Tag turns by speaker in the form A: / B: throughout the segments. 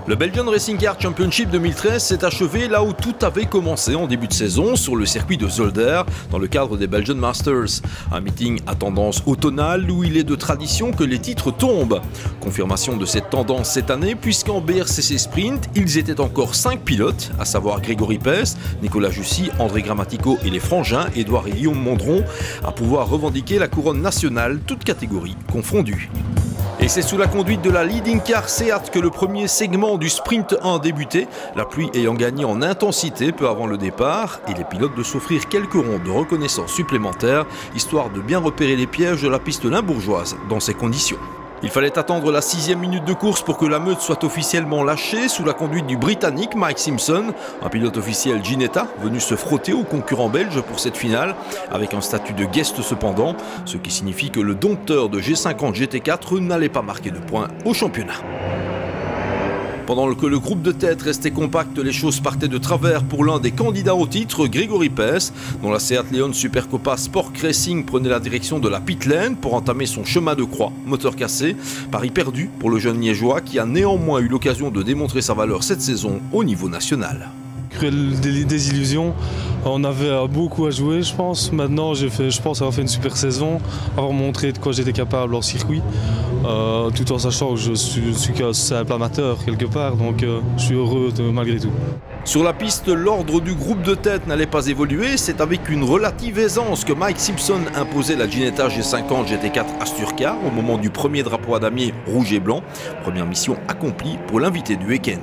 A: Le Belgian Racing Car Championship 2013 s'est achevé là où tout avait commencé en début de saison, sur le circuit de Zolder, dans le cadre des Belgian Masters. Un meeting à tendance automnale où il est de tradition que les titres tombent. Confirmation de cette tendance cette année, puisqu'en BRCC Sprint, ils étaient encore 5 pilotes, à savoir Grégory Pes, Nicolas Jussy, André Grammatico et les frangins, Édouard et Guillaume Mondron, à pouvoir revendiquer la couronne nationale, toutes catégories confondues. Et c'est sous la conduite de la leading car Seat que le premier segment du Sprint 1 débutait, la pluie ayant gagné en intensité peu avant le départ, et les pilotes de s'offrir quelques rondes de reconnaissance supplémentaires, histoire de bien repérer les pièges de la piste limbourgeoise dans ces conditions. Il fallait attendre la 6e minute de course pour que la meute soit officiellement lâchée sous la conduite du Britannique Mike Simpson, un pilote officiel Ginetta venu se frotter aux concurrents belges pour cette finale, avec un statut de guest cependant, ce qui signifie que le dompteur de G50 GT4 n'allait pas marquer de points au championnat. Pendant que le groupe de tête restait compact, les choses partaient de travers pour l'un des candidats au titre, Grégory Pes, dont la Seat Leon Supercopa Sport Racing prenait la direction de la pit lane pour entamer son chemin de croix, moteur cassé. Pari perdu pour le jeune Liégeois qui a néanmoins eu l'occasion de démontrer sa valeur cette saison au niveau national.
B: Cruelle désillusion, on avait beaucoup à jouer je pense. Maintenant je pense avoir fait une super saison, avoir montré de quoi j'étais capable en circuit, tout en sachant que je suis qu'un simple amateur quelque part, donc je suis heureux malgré tout.
A: Sur la piste, l'ordre du groupe de tête n'allait pas évoluer, c'est avec une relative aisance que Mike Simpson imposait la Ginetta G50 GT4 Asturcar au moment du premier drapeau à damier rouge et blanc, première mission accomplie pour l'invité du week-end.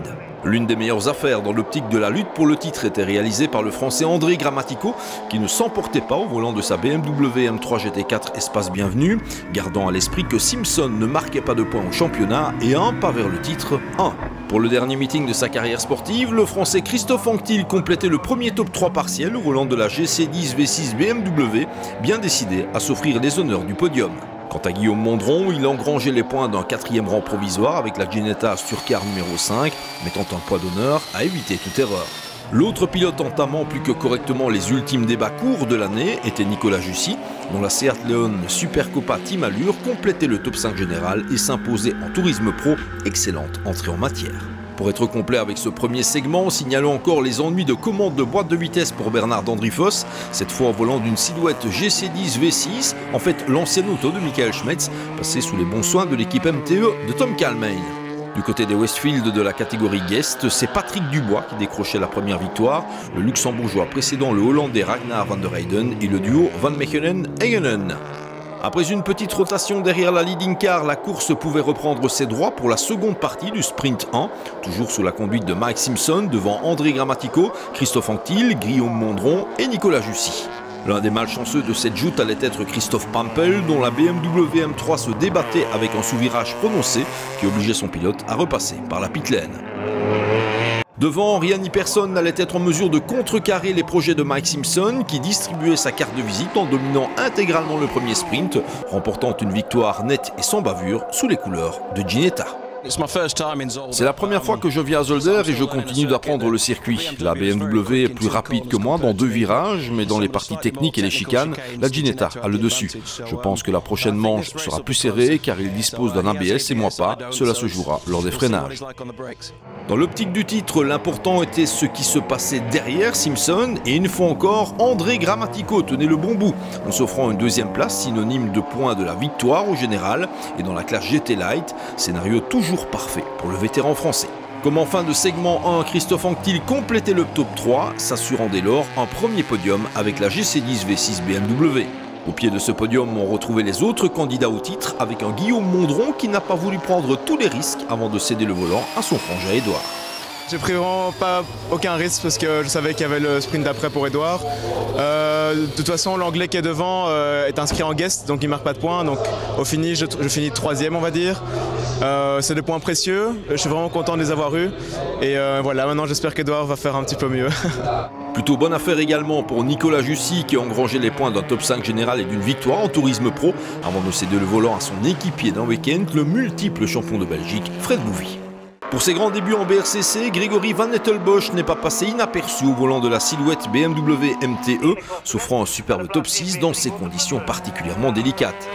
A: L'une des meilleures affaires dans l'optique de la lutte pour le titre était réalisée par le français André Grammatico, qui ne s'emportait pas au volant de sa BMW M3 GT4 Espace Bienvenue, gardant à l'esprit que Simpson ne marquait pas de points au championnat et un pas vers le titre 1. Pour le dernier meeting de sa carrière sportive, le français Christophe Anctil complétait le premier top 3 partiel au volant de la GC10 V6 BMW, bien décidé à s'offrir les honneurs du podium. Quant à Guillaume Mondron, il engrangeait les points d'un 4e rang provisoire avec la Ginetta Asturcar numéro 5, mettant un poids d'honneur à éviter toute erreur. L'autre pilote entamant plus que correctement les ultimes débats courts de l'année était Nicolas Jussy, dont la Seat Leon Supercopa Team Allure complétait le top 5 général et s'imposait en tourisme pro, excellente entrée en matière. Pour être complet avec ce premier segment, signalons encore les ennuis de commande de boîte de vitesse pour Bernard Dandrifos, cette fois au volant d'une silhouette GC10 V6, en fait l'ancienne auto de Michael Schmetz, passée sous les bons soins de l'équipe MTE de Tom Kalmain. Du côté des Westfield de la catégorie Guest, c'est Patrick Dubois qui décrochait la première victoire, le luxembourgeois précédant le hollandais Ragnar van der Heyden et le duo Van Mechelen-Egenen. Après une petite rotation derrière la leading car, la course pouvait reprendre ses droits pour la seconde partie du Sprint 1, toujours sous la conduite de Mike Simpson devant André Grammatico, Christophe Anctil, Guillaume Mondron et Nicolas Jussy. L'un des malchanceux de cette joute allait être Christophe Pampel, dont la BMW M3 se débattait avec un sous-virage prononcé qui obligeait son pilote à repasser par la pit lane. Devant, rien ni personne n'allait être en mesure de contrecarrer les projets de Mike Simpson qui distribuait sa carte de visite en dominant intégralement le premier sprint, remportant une victoire nette et sans bavure sous les couleurs de Ginetta. C'est la première fois que je viens à Zolder et je continue d'apprendre le circuit. La BMW est plus rapide que moi dans 2 virages, mais dans les parties techniques et les chicanes, la Ginetta a le dessus. Je pense que la prochaine manche sera plus serrée car il dispose d'un ABS et moi pas. Cela se jouera lors des freinages. Dans l'optique du titre, l'important était ce qui se passait derrière Simpson et une fois encore, André Grammatico tenait le bon bout en s'offrant une 2e place synonyme de points de la victoire au général et dans la classe GT Light, scénario toujours parfait pour le vétéran français. Comme en fin de segment 1, Christophe Anctil complétait le top 3, s'assurant dès lors un premier podium avec la GC10 V6 BMW. Au pied de ce podium, on retrouvait les autres candidats au titre avec un Guillaume Mondron qui n'a pas voulu prendre tous les risques avant de céder le volant à son frangin Édouard.
C: J'ai pris vraiment aucun risque parce que je savais qu'il y avait le sprint d'après pour Édouard. De toute façon, l'Anglais qui est devant est inscrit en guest, donc il ne marque pas de points. Donc au fini, je finis 3e, on va dire. C'est des points précieux, je suis vraiment content de les avoir eus. Et voilà, maintenant j'espère qu'Édouard va faire un petit peu mieux.
A: Plutôt bonne affaire également pour Nicolas Jussy qui engrangeait les points d'un top 5 général et d'une victoire en tourisme pro avant de céder le volant à son équipier d'un week-end, le multiple champion de Belgique, Fred Bouvy. Pour ses grands débuts en BRCC, Grégory Van Nettelbosch n'est pas passé inaperçu au volant de la silhouette BMW MTE, s'offrant un superbe top 6 dans ces conditions particulièrement délicates.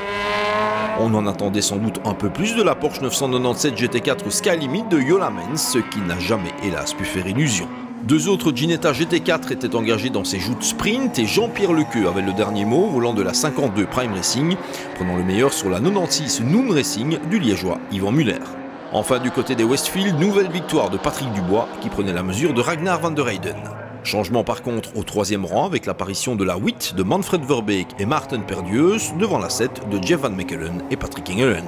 A: On en attendait sans doute un peu plus de la Porsche 997 GT4 Skylimit de Jo Lammens, ce qui n'a jamais hélas pu faire illusion. Deux autres Ginetta GT4 étaient engagés dans ces joutes sprint et Jean-Pierre Lequeux avait le dernier mot au volant de la 52 Prime Racing, prenant le meilleur sur la 96 Noon Racing du Liégeois Yvan Muller. Enfin, du côté des Westfield, nouvelle victoire de Patrick Dubois qui prenait la mesure de Ragnar van der Heyden. Changement par contre au troisième rang avec l'apparition de la 8 de Manfred Verbeek et Maarten Perdius devant la 7 de Jeff Van Mechelen et Patrick Engelen.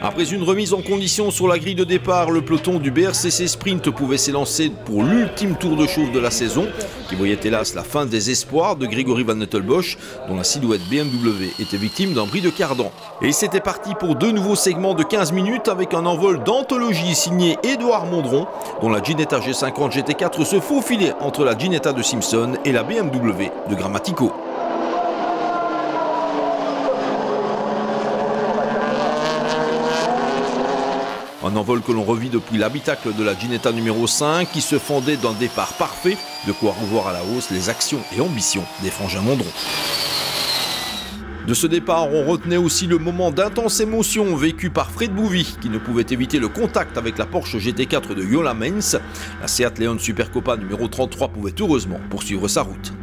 A: Après une remise en condition sur la grille de départ, le peloton du BRCC Sprint pouvait s'élancer pour l'ultime tour de chauffe de la saison, qui voyait hélas la fin des espoirs de Grégory Van Nettelbosch, dont la silhouette BMW était victime d'un bris de cardan. Et c'était parti pour deux nouveaux segments de 15 minutes avec un envol d'anthologie signé Édouard Mondron, dont la Ginetta G50 GT4 se faufilait entre la Ginetta de Simpson et la BMW de Grammatico. Un envol que l'on revit depuis l'habitacle de la Ginetta numéro 5 qui se fendait d'un départ parfait, de quoi revoir à la hausse les actions et ambitions des frangins Mondron. De ce départ, on retenait aussi le moment d'intense émotion vécu par Fred Bouvy, qui ne pouvait éviter le contact avec la Porsche GT4 de Jo Lammens. La Seat Leon Supercopa numéro 33 pouvait heureusement poursuivre sa route.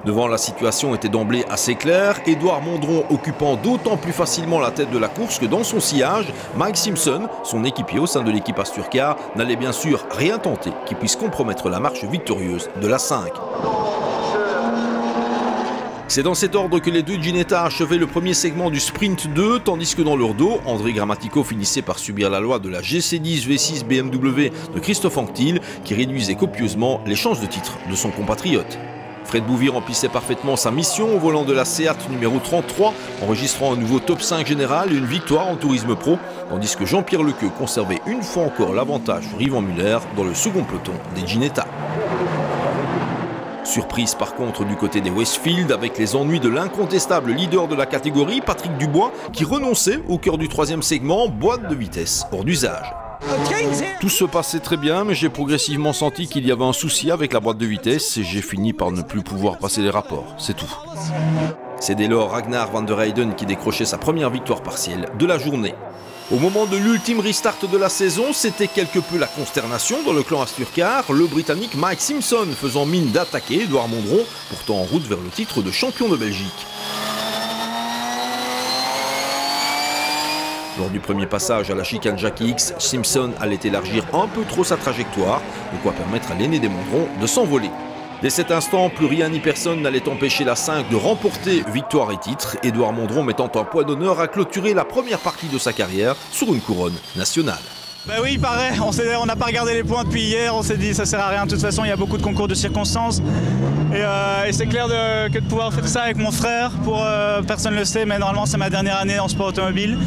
A: Devant, la situation était d'emblée assez claire, Édouard Mondron occupant d'autant plus facilement la tête de la course que dans son sillage, Mike Simpson, son équipier au sein de l'équipe Asturcar, n'allait bien sûr rien tenter qui puisse compromettre la marche victorieuse de la 5. C'est dans cet ordre que les deux Ginetta achevaient le premier segment du Sprint 2, tandis que dans leur dos, André Grammatico finissait par subir la loi de la GC10 V6 BMW de Christophe Anctil, qui réduisait copieusement les chances de titre de son compatriote. Fred Bouvy remplissait parfaitement sa mission au volant de la Seat numéro 33, enregistrant un nouveau top 5 général et une victoire en tourisme pro, tandis que Jean-Pierre Lequeux conservait une fois encore l'avantage sur Yvan Muller dans le second peloton des Ginetta. Surprise par contre du côté des Westfield avec les ennuis de l'incontestable leader de la catégorie, Patrick Dubois, qui renonçait au cœur du troisième segment, boîte de vitesse hors d'usage. Tout se passait très bien, mais j'ai progressivement senti qu'il y avait un souci avec la boîte de vitesse et j'ai fini par ne plus pouvoir passer les rapports, c'est tout. C'est dès lors Ragnar van der Heyden qui décrochait sa première victoire partielle de la journée. Au moment de l'ultime restart de la saison, c'était quelque peu la consternation dans le clan Asturcar, le Britannique Mike Simpson faisant mine d'attaquer Édouard Mondron, pourtant en route vers le titre de champion de Belgique. Lors du premier passage à la chicane Jackie X, Simpson allait élargir un peu trop sa trajectoire, de quoi permettre à l'aîné des Mondron de s'envoler. Dès cet instant, plus rien ni personne n'allait empêcher la 5 de remporter victoire et titre, Édouard Mondron mettant un point d'honneur à clôturer la première partie de sa carrière sur une couronne nationale.
D: Bah oui, il paraît, on n'a pas regardé les points depuis hier, on s'est dit ça sert à rien, de toute façon il y a beaucoup de concours de circonstances et c'est clair que de pouvoir faire ça avec mon frère, personne ne le sait, mais normalement c'est ma dernière année en sport automobile.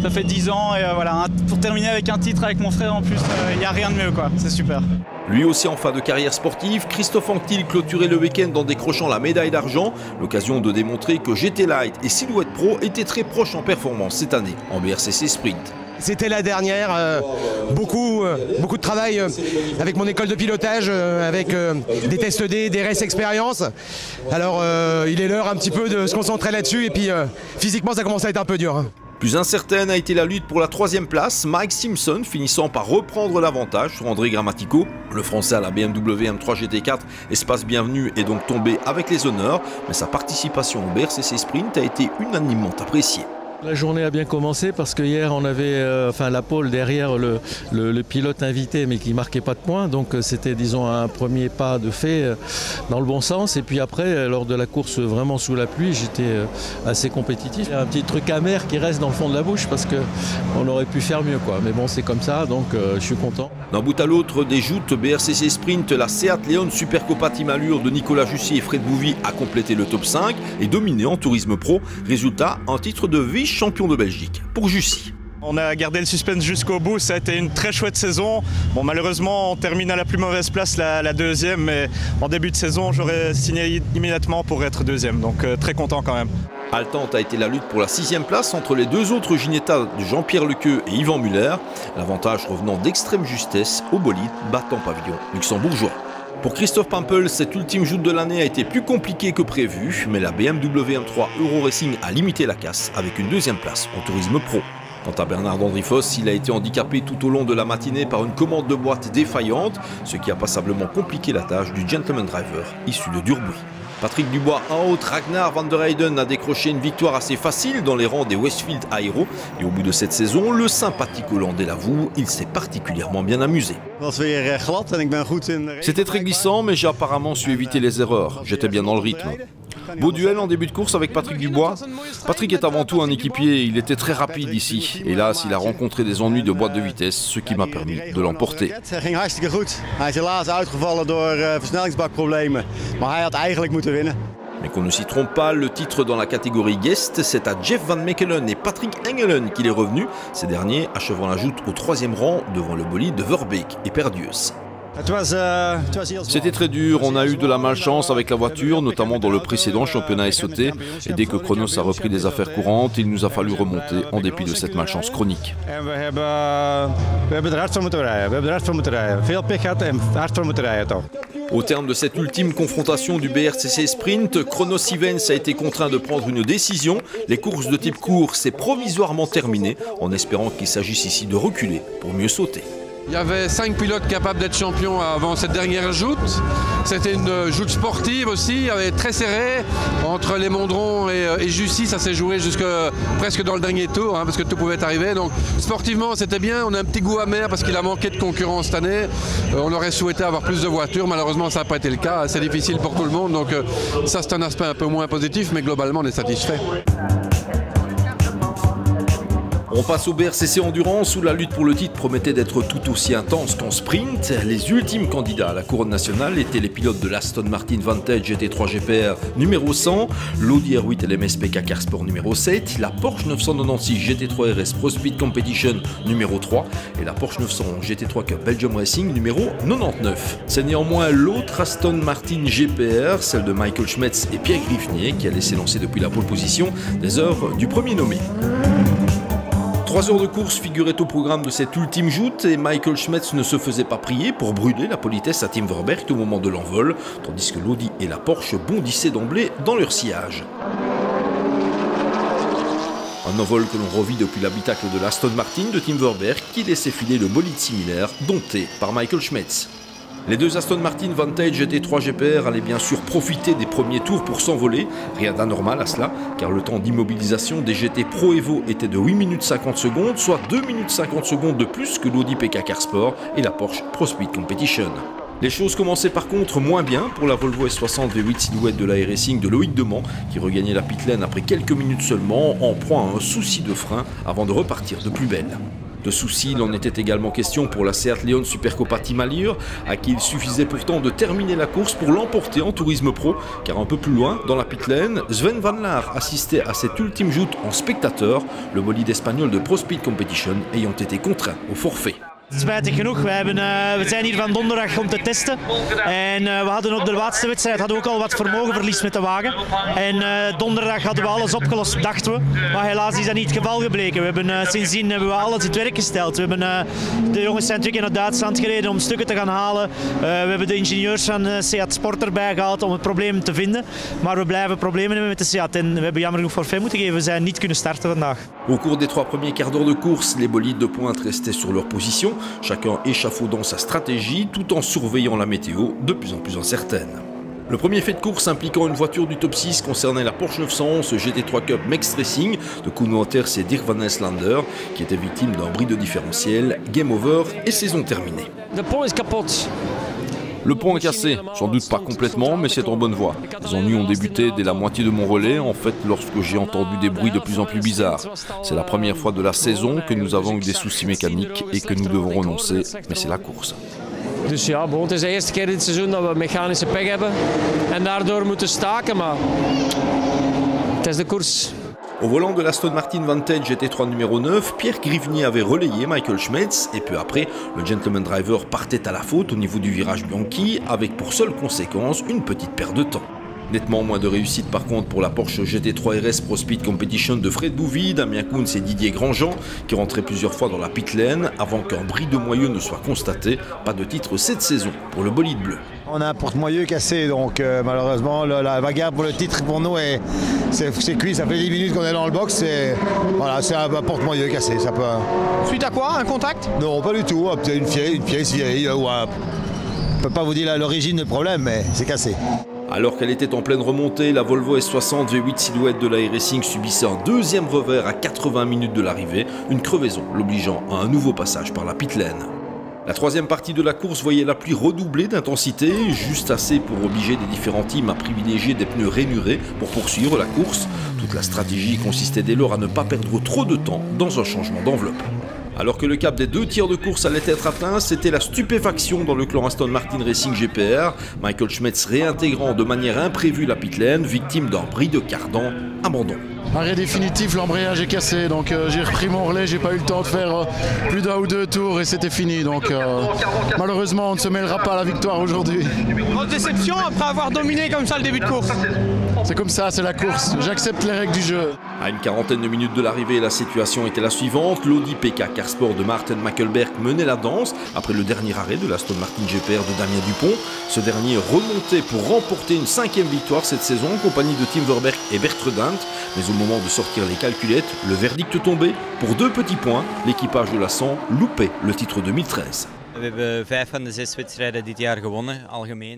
D: Ça fait 10 ans et voilà, pour terminer avec un titre avec mon frère en plus, il n'y a rien de mieux quoi, c'est super.
A: Lui aussi en fin de carrière sportive, Christophe Anctil clôturait le week-end en décrochant la médaille d'argent, l'occasion de démontrer que GT Light et Silhouette Pro étaient très proches en performance cette année en BRCC Sprint.
E: C'était la dernière, beaucoup de travail avec mon école de pilotage, avec des tests D, des race expérience. Alors il est l'heure un petit peu de se concentrer là-dessus et puis physiquement ça commence à être un peu dur. Hein.
A: Plus incertaine a été la lutte pour la troisième place, Mike Simpson finissant par reprendre l'avantage sur André Grammatico. Le Français à la BMW M3 GT4, espace bienvenu, est donc tombé avec les honneurs, mais sa participation au BRCC Sprint a été unanimement appréciée.
F: La journée a bien commencé parce que hier on avait la pole derrière le pilote invité mais qui marquait pas de points, donc c'était disons un premier pas de fait dans le bon sens. Et puis après lors de la course vraiment sous la pluie j'étais assez compétitif. Il y a un petit truc amer qui reste dans le fond de la bouche parce qu'on aurait pu faire mieux quoi. Mais bon c'est comme ça donc je suis content.
A: D'un bout à l'autre des joutes BRCC Sprint, la Seat Leon Supercopa Team Allure de Nicolas Jussier et Fred Bouvy a complété le top 5 et dominé en tourisme pro. Résultat, un titre de vice-champion de Belgique pour Jussier.
D: On a gardé le suspense jusqu'au bout, ça a été une très chouette saison. Bon, malheureusement, on termine à la plus mauvaise place, la deuxième, mais en début de saison, j'aurais signé immédiatement pour être deuxième, donc très content quand même.
A: Haletante a été la lutte pour la 6e place entre les deux autres Ginetta de Jean-Pierre Lequeux et Yvan Muller, l'avantage revenant d'extrême justesse au bolide battant pavillon luxembourgeois. Pour Christophe Pampel, cette ultime joute de l'année a été plus compliquée que prévu, mais la BMW M3 Euro Racing a limité la casse avec une 2e place en tourisme pro. Quant à Bernard Dandrifos, il a été handicapé tout au long de la matinée par une commande de boîte défaillante, ce qui a passablement compliqué la tâche du gentleman driver issu de Durbuy. Patrick Dubois out, Ragnar van der Heyden a décroché une victoire assez facile dans les rangs des Westfield Aero. Et au bout de cette saison, le sympathique Hollandais l'avoue, il s'est particulièrement bien amusé. C'était très glissant, mais j'ai apparemment su éviter les erreurs. J'étais bien dans le rythme. Beau duel en début de course avec Patrick Dubois. Patrick est avant tout un équipier, il était très rapide ici. Hélas, il a rencontré des ennuis de boîte de vitesse, ce qui m'a permis de l'emporter. Mais qu'on ne s'y trompe pas, le titre dans la catégorie guest, c'est à Jeff Van Mechelen et Patrick Engelen qu'il est revenu. Ces derniers achevant la joute au 3e rang devant le bolide de Verbeek et Perdius. C'était très dur, on a eu de la malchance avec la voiture, notamment dans le précédent championnat SOT. Et dès que Chronos a repris des affaires courantes, il nous a fallu remonter en dépit de cette malchance chronique. Au terme de cette ultime confrontation du BRCC Sprint, Chronos Sivens a été contraint de prendre une décision. Les courses de type court, c'est provisoirement terminé, en espérant qu'il s'agisse ici de reculer pour mieux sauter.
G: Il y avait 5 pilotes capables d'être champions avant cette dernière joute. C'était une joute sportive aussi, il y avait très serré entre les Mondrons et Jussy. Ça s'est joué jusque presque dans le dernier tour, parce que tout pouvait arriver. Donc sportivement c'était bien, on a un petit goût amer parce qu'il a manqué de concurrence cette année. On aurait souhaité avoir plus de voitures, malheureusement ça n'a pas été le cas. C'est difficile pour tout le monde, donc ça c'est un aspect un peu moins positif, mais globalement on est satisfait.
A: On passe au BRCC Endurance où la lutte pour le titre promettait d'être tout aussi intense qu'en sprint. Les ultimes candidats à la couronne nationale étaient les pilotes de l'Aston Martin Vantage GT3 GPR numéro 100, l'Audi R8 LMS PK Sport numéro 7, la Porsche 996 GT3 RS Pro Speed Competition numéro 3 et la Porsche 911 GT3 Cup Belgium Racing numéro 99. C'est néanmoins l'autre Aston Martin GPR, celle de Michael Schmetz et Pierre Griffnier, qui a laissé lancer depuis la pole position des heures du premier nommé. 3 heures de course figuraient au programme de cette ultime joute et Michael Schmetz ne se faisait pas prier pour brûler la politesse à Tim Verbeek au moment de l'envol, tandis que l'Audi et la Porsche bondissaient d'emblée dans leur sillage. Un envol que l'on revit depuis l'habitacle de l'Aston Martin de Tim Verbeek qui laissait filer le bolide similaire dompté par Michael Schmetz. Les deux Aston Martin Vantage GT3 GPR allaient bien sûr profiter des premiers tours pour s'envoler, rien d'anormal à cela, car le temps d'immobilisation des GT Pro Evo était de 8 minutes 50 secondes, soit 2 minutes 50 secondes de plus que l'Audi PK Sport et la Porsche Pro Speed Competition. Les choses commençaient par contre moins bien pour la Volvo S60 V8 Silhouette de l'Air-Racing de Loïc Deman, qui regagnait la pit lane après quelques minutes seulement, en proie à un souci de frein avant de repartir de plus belle. De soucis, il en était également question pour la Seat Leon Supercopa Team Allure, à qui il suffisait pourtant de terminer la course pour l'emporter en tourisme pro, car un peu plus loin, dans la pit lane, Sven Van Laar assistait à cette ultime joute en spectateur, le bolide espagnol de Pro Speed Competition ayant été contraint au forfait.
H: Spijtig genoeg, we zijn hier van donderdag om te testen en we hadden op de laatste wedstrijd ook al wat vermogenverlies met de wagen en donderdag hadden we alles opgelost, dachten we, maar helaas is dat niet het geval gebleken. Sindsdien hebben we alles in het werk gesteld. De jongens zijn natuurlijk naar Duitsland gereden om stukken te gaan halen, we hebben de ingenieurs van Seat Sport erbij gehaald om het probleem te vinden, maar we blijven problemen hebben met de Seat en we hebben jammer genoeg forfait moeten geven, we zijn niet kunnen starten vandaag.
A: Au cours des 3 premiers quarts d'heure de course, les bolides de pointe restaient sur leur position, chacun échafaudant sa stratégie tout en surveillant la météo de plus en plus incertaine. Le premier fait de course impliquant une voiture du top 6 concernait la Porsche 911 GT3 Cup Max Racing de Koen Wouters et Dirk Van Eslander, qui était victime d'un bris de différentiel, game over et saison terminée.
I: De pont is kapot.
A: Le pont est cassé, sans doute pas complètement, mais c'est en bonne voie. Les ennuis ont débuté dès la moitié de mon relais, en fait lorsque j'ai entendu des bruits de plus en plus bizarres. C'est la première fois de la saison que nous avons eu des soucis mécaniques et que nous devons renoncer, mais c'est la course.
I: Dus ja, bon, het is de eerste keer dit seizoen dat we mechanische pech hebben en daardoor moeten staken, maar het is de koers.
A: Au volant de l'Aston Martin Vantage GT3 numéro 9, Pierre Griffnier avait relayé Michael Schmetz et peu après, le gentleman driver partait à la faute au niveau du virage Bianchi avec pour seule conséquence une petite perte de temps. Nettement moins de réussite par contre pour la Porsche GT3 RS Pro Speed Competition de Fred Bouvy, Damien Kounz et Didier Grandjean qui rentraient plusieurs fois dans la pit lane avant qu'un bris de moyeu ne soit constaté. Pas de titre cette saison pour le bolide bleu.
J: On a un porte-moyeu cassé, donc malheureusement la bagarre pour le titre pour nous c'est cuit. Ça fait 10 minutes qu'on est dans le box et voilà, c'est un porte-moyeu cassé. Ça peut...
K: Suite à quoi? Un contact?
J: Non, pas du tout. Peut-être une pièce vieille ou un... Je ne peux pas vous dire l'origine du problème, mais c'est cassé.
A: Alors qu'elle était en pleine remontée, la Volvo S60 V8 Silhouette de l'Air-Racing subissait un deuxième revers à 80 minutes de l'arrivée, une crevaison l'obligeant à un nouveau passage par la pit lane. La troisième partie de la course voyait la pluie redoubler d'intensité, juste assez pour obliger les différents teams à privilégier des pneus rainurés pour poursuivre la course. Toute la stratégie consistait dès lors à ne pas perdre trop de temps dans un changement d'enveloppe. Alors que le cap des 2 tiers de course allait être atteint, c'était la stupéfaction dans le clan Aston Martin Racing GPR. Michael Schmetz réintégrant de manière imprévue la pit lane, victime d'un bris de cardan, abandon.
L: Arrêt définitif, l'embrayage est cassé, donc j'ai repris mon relais, j'ai pas eu le temps de faire plus d'un ou 2 tours et c'était fini. Donc malheureusement on ne se mêlera pas à la victoire aujourd'hui.
K: Grosse déception après avoir dominé comme ça le début de course.
L: C'est comme ça, c'est la course, j'accepte les règles du jeu.
A: À une quarantaine de minutes de l'arrivée, la situation était la suivante. L'Audi PK Carsport de Maarten Makkelberg menait la danse après le dernier arrêt de l'Aston Martin GPR de Damien Dupont. Ce dernier remontait pour remporter une 5e victoire cette saison en compagnie de Tim Verberg et Bert Redant. Mais au moment de sortir les calculettes, le verdict tombait. Pour 2 petits points, l'équipage de la 100 loupait le titre 2013.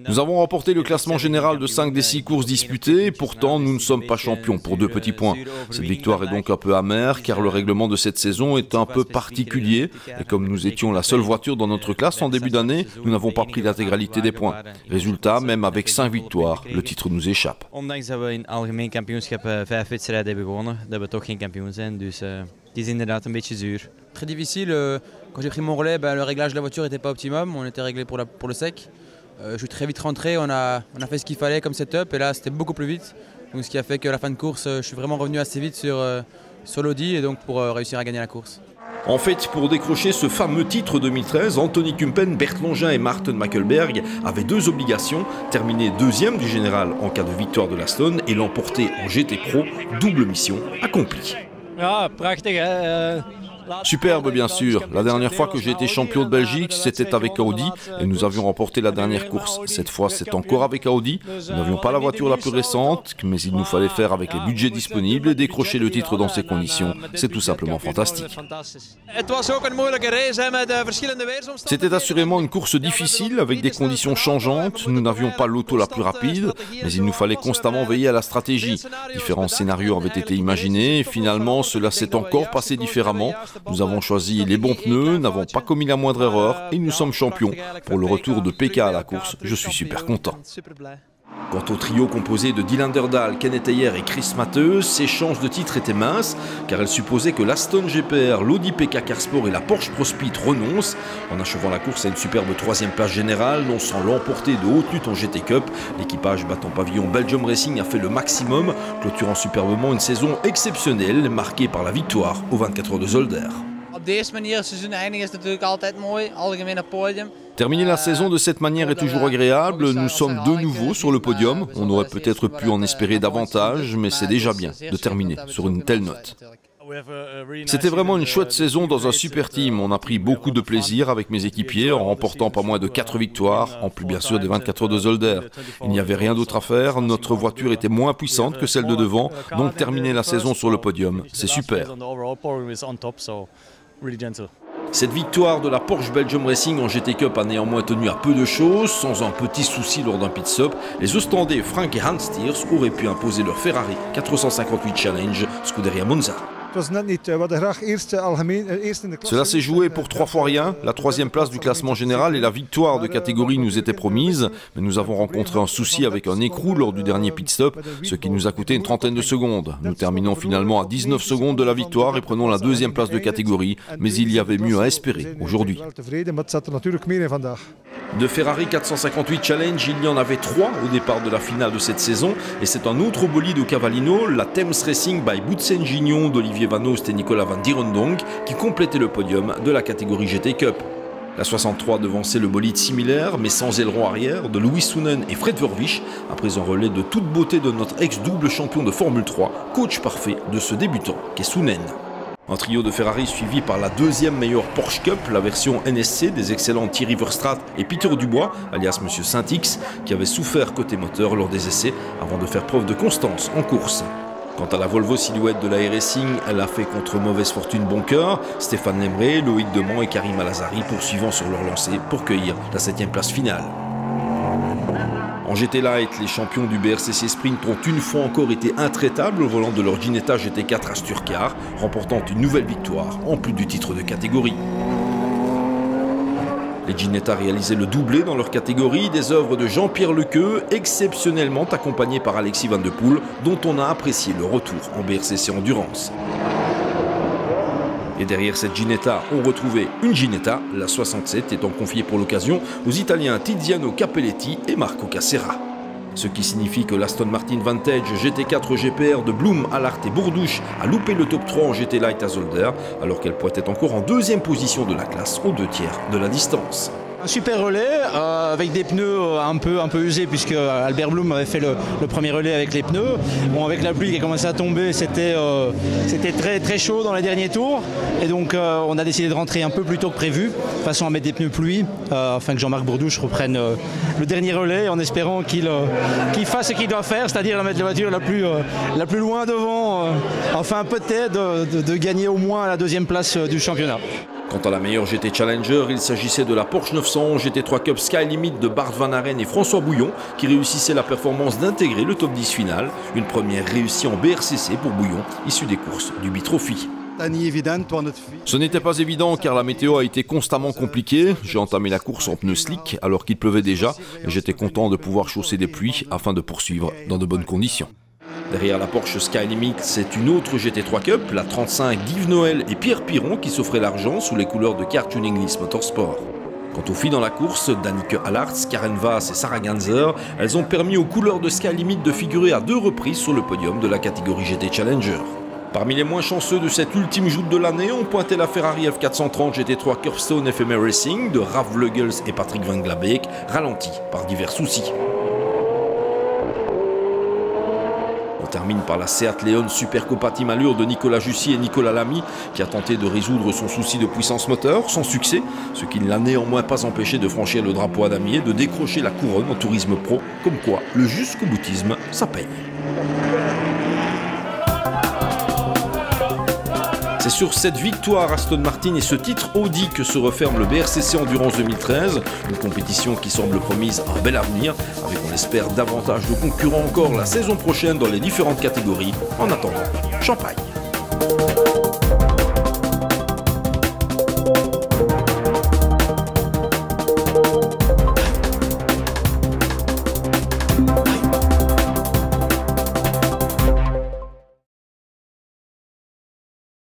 A: Nous avons remporté le classement général de 5 des 6 courses disputées, pourtant nous ne sommes pas champions pour 2 petits points. Cette victoire est donc un peu amère car le règlement de cette saison est un peu particulier et comme nous étions la seule voiture dans notre classe en début d'année, nous n'avons pas pris l'intégralité des points. Résultat, même avec 5 victoires, le titre nous échappe.
M: Très difficile, quand j'ai pris mon relais, le réglage de la voiture n'était pas optimum, on était réglé pour le sec. Je suis très vite rentré, on a fait ce qu'il fallait comme setup et là c'était beaucoup plus vite. Donc, ce qui a fait que la fin de course, je suis vraiment revenu assez vite sur l'Audi et donc pour réussir à gagner la course.
A: En fait, pour décrocher ce fameux titre 2013, Anthony Kumpen, Bert Longin et Maarten Makkelberg avaient 2 obligations, terminer 2e du général en cas de victoire de l'Aston et l'emporter en GT Pro, double mission accomplie.
I: Ja, prachtig hè.
A: Superbe bien sûr, la dernière fois que j'ai été champion de Belgique c'était avec Audi et nous avions remporté la dernière course. Cette fois c'est encore avec Audi, nous n'avions pas la voiture la plus récente mais il nous fallait faire avec les budgets disponibles et décrocher le titre dans ces conditions, c'est tout simplement fantastique. C'était assurément une course difficile avec des conditions changeantes, nous n'avions pas l'auto la plus rapide mais il nous fallait constamment veiller à la stratégie. Différents scénarios avaient été imaginés et finalement cela s'est encore passé différemment. Nous avons choisi les bons pneus, n'avons pas commis la moindre erreur et nous sommes champions. Pour le retour de PK à la course, je suis super content. Quant au trio composé de Dylan Derdahl, Kenneth Ayer et Chris Matthews, ses chances de titre étaient minces car elles supposaient que l'Aston GPR, l'Audi PK Carsport et la Porsche Pro Speed renoncent. En achevant la course à une superbe 3e place générale, non sans l'emporter de haute lutte en GT Cup, l'équipage battant pavillon Belgium Racing a fait le maximum, clôturant superbement une saison exceptionnelle marquée par la victoire aux 24 heures de Zolder. Terminer la saison de cette manière est toujours agréable, nous sommes de nouveau sur le podium, on aurait peut-être pu en espérer davantage, mais c'est déjà bien de terminer sur une telle note. C'était vraiment une chouette saison dans un super team, on a pris beaucoup de plaisir avec mes équipiers en remportant pas moins de 4 victoires, en plus bien sûr des 24 heures de Zolder. Il n'y avait rien d'autre à faire, notre voiture était moins puissante que celle de devant, donc terminer la saison sur le podium, c'est super. Cette victoire de la Porsche Belgium Racing en GT Cup a néanmoins tenu à peu de choses. Sans un petit souci lors d'un pit stop, les Ostendais Frank et Hans Stiers auraient pu imposer leur Ferrari 458 Challenge Scuderia Monza. Cela s'est joué pour 3 fois rien. La 3e place du classement général et la victoire de catégorie nous étaient promises, mais nous avons rencontré un souci avec un écrou lors du dernier pit stop, ce qui nous a coûté une trentaine de secondes. Nous terminons finalement à 19 secondes de la victoire et prenons la 2e place de catégorie, mais il y avait mieux à espérer aujourd'hui. De Ferrari 458 Challenge, il y en avait 3 au départ de la finale de cette saison, et c'est un autre bolide au Cavallino, la Thames Racing by Boutsen Gignon d'Olivier Van Oost et Nicolas Van Dierendonck, qui complétait le podium de la catégorie GT Cup. La 63 devançait le bolide similaire, mais sans aileron arrière, de Louis Sounen et Fred Verwisch, après un relais de toute beauté de notre ex-double champion de Formule 3, coach parfait de ce débutant qu'est Sounen. Un trio de Ferrari suivi par la deuxième meilleure Porsche Cup, la version NSC des excellents Thierry Verstraete et Peter Dubois, alias Monsieur Saint-X, qui avait souffert côté moteur lors des essais avant de faire preuve de constance en course. Quant à la Volvo Silhouette de la Racing, elle a fait contre mauvaise fortune bon cœur. Stéphane Lemré, Loïc Demont et Karim Alazari poursuivant sur leur lancée pour cueillir la 7e place finale. En GT Light, les champions du BRCC Sprint ont une fois encore été intraitables au volant de leur Ginetta GT4 Asturcar, remportant une nouvelle victoire en plus du titre de catégorie. Les Ginetta réalisaient le doublé dans leur catégorie, des œuvres de Jean-Pierre Lequeux, exceptionnellement accompagné par Alexis Van de Poel, dont on a apprécié le retour en BRCC Endurance. Et derrière cette Ginetta, on retrouvait une Ginetta, la 67 étant confiée pour l'occasion aux Italiens Tiziano Cappelletti et Marco Cassera. Ce qui signifie que l'Aston Martin Vantage GT4 GPR de Bloom, Allard et Bourdouche a loupé le top 3 en GT Light à Zolder, alors qu'elle pointait encore en deuxième position de la classe aux 2 tiers de la distance.
K: Un super relais avec des pneus un peu usés puisque Albert Bloom avait fait le premier relais avec les pneus. Bon, avec la pluie qui a commencé à tomber, c'était très chaud dans les derniers tours et donc on a décidé de rentrer un peu plus tôt que prévu, de façon à mettre des pneus pluie afin que Jean-Marc Bourdouche reprenne le dernier relais en espérant qu'il fasse ce qu'il doit faire, c'est-à-dire mettre la voiture la plus loin devant, enfin peut-être de gagner au moins la 2e place du championnat.
A: Quant à la meilleure GT Challenger, il s'agissait de la Porsche 911 GT3 Cup Sky Limit de Bart Van Haren et François Bouillon qui réussissaient la performance d'intégrer le top 10 final. Une première réussie en BRCC pour Bouillon, issu des courses du Bitrophy. Ce n'était pas évident car la météo a été constamment compliquée. J'ai entamé la course en pneus slick alors qu'il pleuvait déjà et j'étais content de pouvoir chausser des pluies afin de poursuivre dans de bonnes conditions. Derrière la Porsche Sky Limit, c'est une autre GT3 Cup, la 35 d'Yves Noël et Pierre Piron qui s'offraient l'argent sous les couleurs de Car Tuning List Motorsport. Quant aux filles dans la course, Dannike Allards, Karen Vaas et Sarah Ganser, elles ont permis aux couleurs de Sky Limit de figurer à 2 reprises sur le podium de la catégorie GT Challenger. Parmi les moins chanceux de cette ultime joute de l'année, on pointait la Ferrari F430 GT3 Curbstone FMR Racing de Ralf Vleugels et Patrick Van Glabeek, ralentis par divers soucis. On termine par la Seat Leon Super Copa Team Allure de Nicolas Jussy et Nicolas Lamy qui a tenté de résoudre son souci de puissance moteur, sans succès, ce qui ne l'a néanmoins pas empêché de franchir le drapeau à damier, de décrocher la couronne en tourisme pro, comme quoi le jusqu'au boutisme, ça paye. C'est sur cette victoire Aston Martin et ce titre Audi que se referme le BRCC Endurance 2013, une compétition qui semble promise un bel avenir, avec on espère davantage de concurrents encore la saison prochaine dans les différentes catégories. En attendant, champagne!